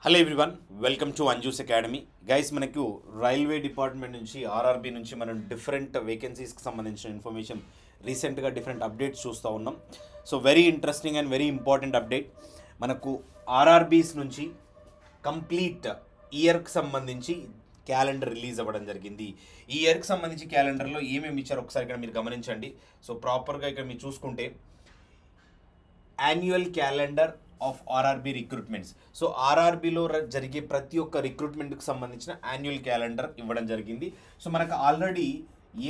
Hello everyone, welcome to Anju's academy. Guys, మనకు railway department నుంచి RRB నుంచి మనం డిఫరెంట్ వేకెన్సీస్కి సంబంధించిన ఇన్ఫర్మేషన్ రీసెంట్గా డిఫరెంట్ అప్డేట్స్ చూస్తూ ఉన్నాం. So very interesting and very important update. మనకు ఆర్ఆర్బీస్ నుంచి కంప్లీట్ ఇయర్కి సంబంధించి క్యాలెండర్ రిలీజ్ అవ్వడం జరిగింది. ఈ ఇయర్కి సంబంధించి క్యాలెండర్లో ఏమేమి ఇచ్చారో ఒకసారి ఇక్కడ మీరు గమనించండి. సో ప్రాపర్గా ఇక్కడ మీరు చూసుకుంటే annual calendar of RRB recruitments. So ఆర్ఆర్బీలో జరిగే ప్రతి ఒక్క రిక్రూట్మెంట్కి సంబంధించిన యాన్యువల్ క్యాలెండర్ ఇవ్వడం జరిగింది. సో మనకు ఆల్రెడీ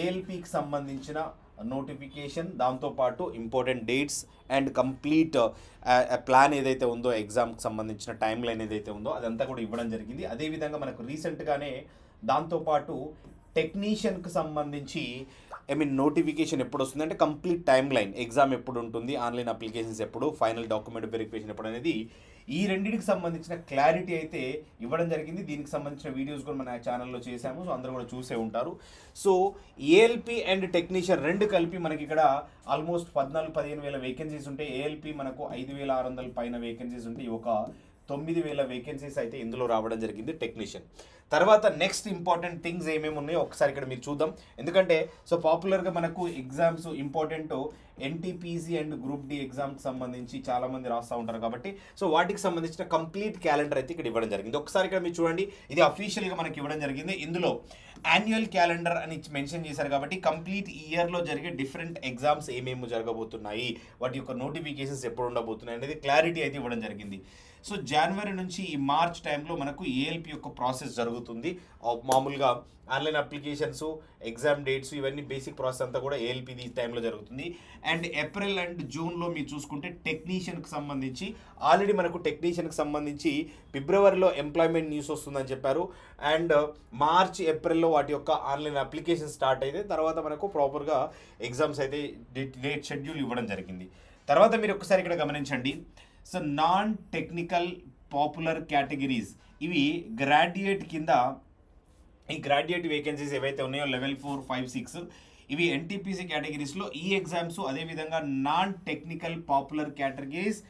ఏఎల్పికి సంబంధించిన నోటిఫికేషన్, దాంతోపాటు important dates and complete plan ఏదైతే ఉందో, ఎగ్జామ్కి సంబంధించిన టైం లైన్ ఏదైతే ఉందో అదంతా కూడా ఇవ్వడం జరిగింది. అదేవిధంగా మనకు రీసెంట్గానే దాంతోపాటు టెక్నీషియన్కి సంబంధించి నోటిఫికేషన్ ఎప్పుడు వస్తుంది అంటే కంప్లీట్ టైం లైన్, ఎగ్జామ్ ఎప్పుడు ఉంటుంది, ఆన్లైన్ అప్లికేషన్స్ ఎప్పుడు, ఫైనల్ డాక్యుమెంట్ వెరిఫికేషన్ ఎప్పుడు అనేది ఈ రెండింటికి సంబంధించిన క్లారిటీ అయితే ఇవ్వడం జరిగింది. దీనికి సంబంధించిన వీడియోస్ కూడా మన ఛానల్లో చేశాము. సో అందరూ కూడా చూసే ఉంటారు. సో ఏఎల్పి అండ్ టెక్నీషియన్ రెండు కలిపి మనకి ఇక్కడ ఆల్మోస్ట్ 14-15 వేల వేకెన్సీస్ ఉంటాయి. ఏఎల్పి మనకు 5,600 పైన వేకెన్సీస్ ఉంటాయి. ఒక 9,000 వేకెన్సీస్ అయితే ఇందులో రావడం జరిగింది టెక్నీషియన్. తర్వాత నెక్స్ట్ ఇంపార్టెంట్ థింగ్స్ ఏమేమి ఉన్నాయో ఒకసారి ఇక్కడ మీరు చూద్దాం. ఎందుకంటే సో పాపులర్గా మనకు exams important NTPC and group D ఎగ్జామ్కి సంబంధించి చాలామంది రాస్తూ ఉంటారు కాబట్టి సో వాటికి సంబంధించిన కంప్లీట్ క్యాలెండర్ అయితే ఇక్కడ ఇవ్వడం జరిగింది. ఒకసారి ఇక్కడ మీరు చూడండి, ఇది అఫీషియల్గా మనకి ఇవ్వడం జరిగింది. ఇందులో యాన్యువల్ క్యాలెండర్ అని మెన్షన్ చేశారు కాబట్టి కంప్లీట్ ఇయర్లో జరిగే డిఫరెంట్ ఎగ్జామ్స్ ఏమేమి జరగబోతున్నాయి, వాటి యొక్క నోటిఫికేషన్స్ ఎప్పుడు ఉండబోతున్నాయి అనేది క్లారిటీ అయితే ఇవ్వడం జరిగింది. సో జనవరి నుంచి ఈ మార్చ్ టైంలో మనకు ఏఎల్పి యొక్క ప్రాసెస్ జరుగుతుంది. మామూలుగా ఆన్లైన్ అప్లికేషన్స్, ఎగ్జామ్ డేట్స్, ఇవన్నీ బేసిక్ ప్రాసెస్ అంతా కూడా ఏఎల్పి ఈ టైంలో జరుగుతుంది. అండ్ ఏప్రిల్ అండ్ జూన్లో మీరు చూసుకుంటే టెక్నీషియన్కి సంబంధించి ఆల్రెడీ మనకు టెక్నీషియన్కి సంబంధించి ఫిబ్రవరిలో ఎంప్లాయ్మెంట్ న్యూస్ వస్తుందని చెప్పారు. అండ్ మార్చ్ ఏప్రిల్లో వాటి యొక్క ఆన్లైన్ అప్లికేషన్ స్టార్ట్ అయితే తర్వాత మనకు ప్రాపర్గా ఎగ్జామ్స్ అయితే డేట్ షెడ్యూల్ ఇవ్వడం జరిగింది. తర్వాత మీరు ఒకసారి ఇక్కడ గమనించండి. So non technical popular categories, ఇవి గ్రాడ్యుయేట్ కింద, ఈ గ్రాడ్యుయేట్ వేకెన్సీస్ ఏవైతే ఉన్నాయో లెవెల్ 4, 5, 6 ఇవి ఎన్టీపీసీ కేటగిరీస్లో ఈ ఎగ్జామ్స్. అదేవిధంగా non technical popular categories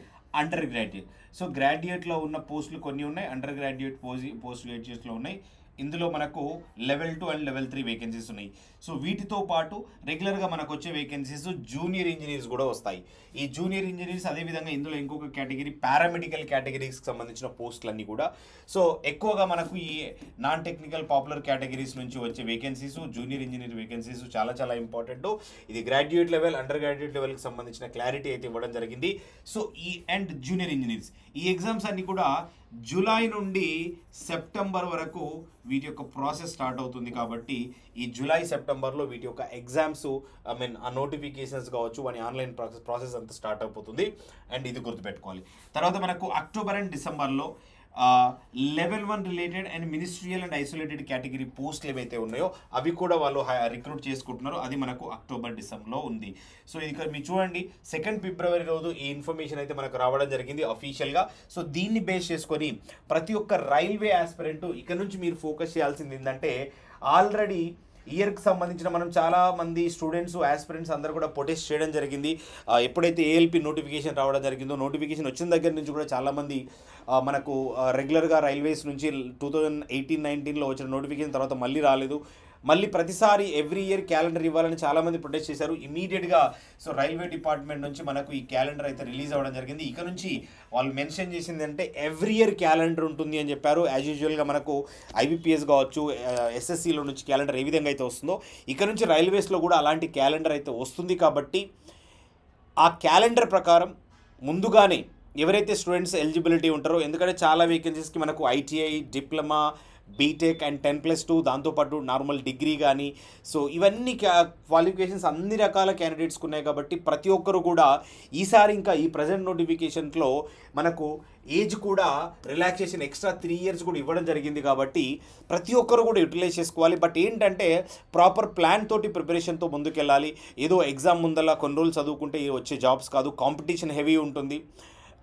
under graduate. So గ్రాడ్యుయేట్లో ఉన్న పోస్టులు కొన్ని ఉన్నాయి, అండర్ గ్రాడ్యుయేట్ పోస్ట్ గ్రాడ్యుయేట్స్లో ఉన్నాయి. ఇందులో మనకు లెవెల్ 2 అండ్ లెవెల్ 3 వేకెన్సీస్ ఉన్నాయి. సో వీటితో పాటు రెగ్యులర్గా మనకు వచ్చే వేకెన్సీస్ జూనియర్ ఇంజనీర్స్ కూడా వస్తాయి. ఈ జూనియర్ ఇంజనీర్స్, అదేవిధంగా ఇందులో ఇంకొక కేటగిరీ పారామెడికల్ కేటగిరీస్కి సంబంధించిన పోస్టులన్నీ కూడా. సో ఎక్కువగా మనకు ఈ నాన్ టెక్నికల్ పాపులర్ కేటగిరీస్ నుంచి వచ్చే వేకెన్సీస్, జూనియర్ ఇంజనీర్ వేకెన్సీస్ చాలా చాలా ఇంపార్టెంట్. ఇది గ్రాడ్యుయేట్ లెవెల్, అండర్ గ్రాడ్యుయేట్ లెవెల్కి సంబంధించిన క్లారిటీ అయితే ఇవ్వడం జరిగింది. సో ఈ అండ్ జూనియర్ ఇంజనీర్స్ ఈ ఎగ్జామ్స్ అన్నీ కూడా జూలై నుండి సెప్టెంబర్ వరకు వీటి యొక్క ప్రాసెస్ స్టార్ట్ అవుతుంది. కాబట్టి ఈ జూలై సెప్టెంబర్లో వీటి యొక్క ఎగ్జామ్స్ ఆ నోటిఫికేషన్స్ కావచ్చు, వాని ఆన్లైన్ ప్రాసెస్ అంతా స్టార్ట్ అయిపోతుంది. అండ్ ఇది గుర్తుపెట్టుకోవాలి. తర్వాత మనకు అక్టోబర్ అండ్ డిసెంబర్లో level 1 related and ministerial and isolated category పోస్టులు ఏవైతే ఉన్నాయో అవి కూడా వాళ్ళు రిక్రూట్ చేసుకుంటున్నారు. అది మనకు అక్టోబర్ డిసెంబర్లో ఉంది. సో ఇది మీరు చూడండి, 2 ఫిబ్రవరి రోజు ఈ ఇన్ఫర్మేషన్ అయితే మనకు రావడం జరిగింది అఫీషియల్గా. సో దీన్ని బేస్ చేసుకొని ప్రతి ఒక్క రైల్వే ఆస్పిరెంట్ ఇక నుంచి మీరు ఫోకస్ చేయాల్సింది ఏంటంటే, ఆల్రెడీ ఇయర్కి సంబంధించిన మనం చాలామంది స్టూడెంట్స్, ఆస్పిరెంట్స్ అందరూ కూడా ప్రొటెస్ట్ చేయడం జరిగింది. ఎప్పుడైతే ఏఎల్పి నోటిఫికేషన్ రావడం జరిగిందో, నోటిఫికేషన్ వచ్చిన దగ్గర నుంచి కూడా చాలామంది మనకు రెగ్యులర్గా రైల్వేస్ నుంచి 2018-19లో వచ్చిన నోటిఫికేషన్ తర్వాత మళ్ళీ రాలేదు. మళ్ళీ ప్రతిసారి ఎవ్రీ ఇయర్ క్యాలెండర్ ఇవ్వాలని చాలామంది ప్రొటెస్ట్ చేశారు. ఇమీడియట్గా సో రైల్వే డిపార్ట్మెంట్ నుంచి మనకు ఈ క్యాలెండర్ అయితే రిలీజ్ అవ్వడం జరిగింది. ఇక నుంచి వాళ్ళు మెన్షన్ చేసింది అంటే ఎవ్రీ ఇయర్ క్యాలెండర్ ఉంటుంది అని చెప్పారు. యాజ్ యూజువల్గా మనకు ఐబీపీఎస్ కావచ్చు, ఎస్ఎస్సిలో నుంచి క్యాలెండర్ ఏ విధంగా అయితే వస్తుందో ఇక నుంచి రైల్వేస్లో కూడా అలాంటి క్యాలెండర్ అయితే వస్తుంది. కాబట్టి ఆ క్యాలెండర్ ప్రకారం ముందుగానే ఎవరైతే స్టూడెంట్స్ ఎలిజిబిలిటీ ఉంటారో, ఎందుకంటే చాలా వేకెన్సీస్కి మనకు ఐటీఐ, డిప్లొమా, బీటెక్ అండ్ 10+2 దాంతోపాటు నార్మల్ డిగ్రీ కానీ, సో ఇవన్నీ క్వాలిఫికేషన్స్ అన్ని రకాల క్యాండిడేట్స్కి ఉన్నాయి. కాబట్టి ప్రతి ఒక్కరు కూడా ఈసారి ఇంకా ఈ ప్రజెంట్ నోటిఫికేషన్లో మనకు ఏజ్ కూడా రిలాక్సేషన్ ఎక్స్ట్రా 3 ఇయర్స్ కూడా ఇవ్వడం జరిగింది. కాబట్టి ప్రతి ఒక్కరు కూడా యూటిలైజ్ చేసుకోవాలి. బట్ ఏంటంటే ప్రాపర్ ప్లాన్ తోటి ప్రిపరేషన్తో ముందుకెళ్ళాలి. ఏదో ఎగ్జామ్ ముందలా కొన్ని రోజులు చదువుకుంటే వచ్చే జాబ్స్ కాదు, కాంపిటీషన్ హెవీ ఉంటుంది.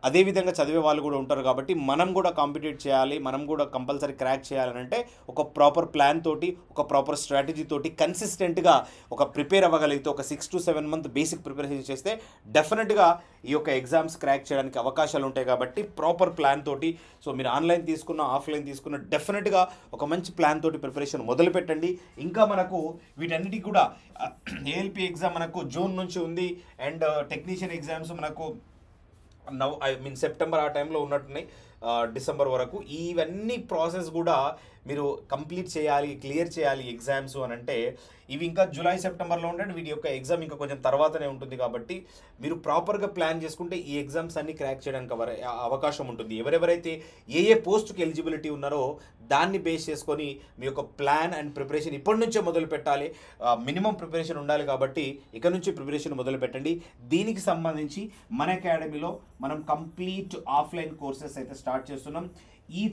అదేవిధంగా చదివే వాళ్ళు కూడా ఉంటారు కాబట్టి మనం కూడా కాంపిటేట్ చేయాలి, మనం కూడా కంపల్సరీ క్రాక్ చేయాలని అంటే ఒక ప్రాపర్ ప్లాన్ తోటి, ఒక ప్రాపర్ స్ట్రాటజీ తోటి కన్సిస్టెంట్గా ఒక ప్రిపేర్ అవ్వగలిగితే, ఒక 6 to 7 month బేసిక్ ప్రిపరేషన్ చేస్తే డెఫినెట్గా ఈ యొక్క ఎగ్జామ్స్ క్రాక్ చేయడానికి అవకాశాలు ఉంటాయి. కాబట్టి ప్రాపర్ ప్లాన్ తోటి, సో మీరు ఆన్లైన్ తీసుకున్న ఆఫ్లైన్ తీసుకున్న డెఫినెట్గా ఒక మంచి ప్లాన్ తోటి ప్రిపరేషన్ మొదలు పెట్టండి. ఇంకా మనకు వీటన్నిటికి కూడా ఏఎల్పి ఎగ్జామ్ మనకు జూన్ నుంచి ఉంది, అండ్ టెక్నీషియన్ ఎగ్జామ్స్ మనకు సెప్టెంబర్ ఆ టైంలో ఉన్నట్టున్నాయి, డిసెంబర్ వరకు. ఇవన్నీ ప్రాసెస్ కూడా మీరు కంప్లీట్ చేయాలి, క్లియర్ చేయాలి ఎగ్జామ్స్ అని అంటే ఇవి ఇంకా జూలై సెప్టెంబర్లో ఉంటాయి. వీటి యొక్క ఎగ్జామ్ ఇంకా కొంచెం తర్వాతనే ఉంటుంది. కాబట్టి మీరు ప్రాపర్గా ప్లాన్ చేసుకుంటే ఈ ఎగ్జామ్స్ అన్ని క్రాక్ చేయడానికి అవకాశం ఉంటుంది. ఎవరెవరైతే ఏ పోస్ట్కి ఎలిజిబిలిటీ ఉన్నారో దాన్ని బేస్ చేసుకొని మీ యొక్క ప్లాన్ అండ్ ప్రిపరేషన్ ఇప్పటి నుంచే మొదలు పెట్టాలి. మినిమం ప్రిపరేషన్ ఉండాలి. కాబట్టి ఇక్కడ నుంచి ప్రిపరేషన్ మొదలు పెట్టండి. దీనికి సంబంధించి మన అకాడమీలో మనం కంప్లీట్ ఆఫ్లైన్ కోర్సెస్ అయితే స్టార్ట్ చేస్తున్నాం. ఈ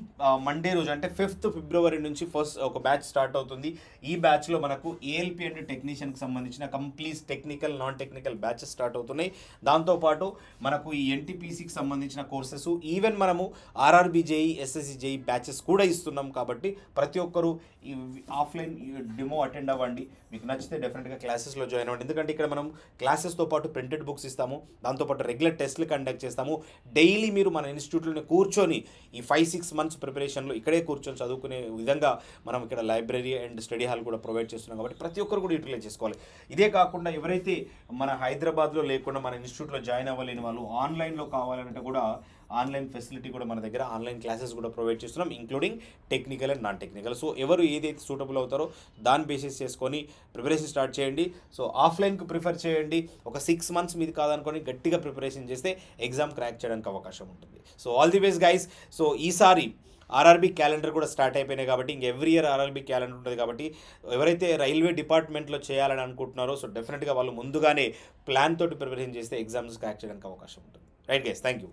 మండే రోజు అంటే 5th February నుంచి ఫస్ట్ ఒక బ్యాచ్ స్టార్ట్ అవుతుంది. ఈ బ్యాచ్లో మనకు ఏఎల్పి అండ్ టెక్నీషియన్కి సంబంధించిన complete technical, non technical batches start అవుతున్నాయి. దాంతోపాటు మనకు ఈ ఎన్టీపీసీకి సంబంధించిన కోర్సెస్, ఈవెన్ మనము RRB JEE, SSC JEE batches కూడా ఇస్తున్నాం. కాబట్టి ప్రతి ఒక్కరూ ఈ ఆఫ్లైన్ డెమో అటెండ్ అవ్వండి. మీకు నచ్చితే డెఫినెట్గా క్లాసెస్లో జాయిన్ అవ్వండి. ఎందుకంటే ఇక్కడ మనం క్లాసెస్తో పాటు ప్రింటెడ్ బుక్స్ ఇస్తాము, దాంతోపాటు రెగ్యులర్ టెస్ట్లు కండక్ట్ చేస్తాము. డైలీ మీరు మన ఇన్స్టిట్యూట్లోనే కూర్చొని ఈ 5-6 months ప్రిపరేషన్లో ఇక్కడే కూర్చొని చదువుకునే విధంగా మనం ఇక్కడ లైబ్రరీ అండ్ స్టడీ హాల్ కూడా ప్రొవైడ్ చేస్తున్నాం. కాబట్టి ప్రతి ఒక్కరు కూడా యూటిలైజ్ చేసుకోవాలి. ఇదే కాకుండా ఎవరైతే మన హైదరాబాద్లో లేకుండా మన ఇన్స్టిట్యూట్లో జాయిన్ అవ్వలేని వాళ్ళు ఆన్లైన్లో కావాలంటే కూడా ఆన్లైన్ ఫెసిలిటీ కూడా మన దగ్గర, ఆన్లైన్ క్లాసెస్ కూడా ప్రొవైడ్ చేస్తున్నాం, including technical and non technical. So ఎవరు ఏదైతే సూటబుల్ అవుతారో దాన్ని బేసిస్ చేసుకొని ప్రిపరేషన్ స్టార్ట్ చేయండి. సో ఆఫ్లైన్కి ప్రిఫర్ చేయండి. ఒక 6 months మీది కాదనుకొని గట్టిగా ప్రిపరేషన్ చేస్తే ఎగ్జామ్ క్రాక్ చేయడానికి అవకాశం ఉంటుంది. So all the best guys. So ఈసారి ఆర్ఆర్బీ క్యాలెండర్ కూడా స్టార్ట్ అయిపోయినాయి. కాబట్టి ఇంక ఎవ్రీ ఇయర్ ఆర్ఆర్బీ క్యాలెండర్ ఉంటుంది. కాబట్టి ఎవరైతే రైల్వే డిపార్ట్మెంట్లో చేయాలని అనుకుంటున్నారో సో డెఫినెట్గా వాళ్ళు ముందుగానే ప్లాన్ తోటి ప్రిపరేషన్ చేస్తే ఎగ్జామ్స్ క్రాక్ చేయడానికి అవకాశం ఉంటుంది. Right guys, thank you.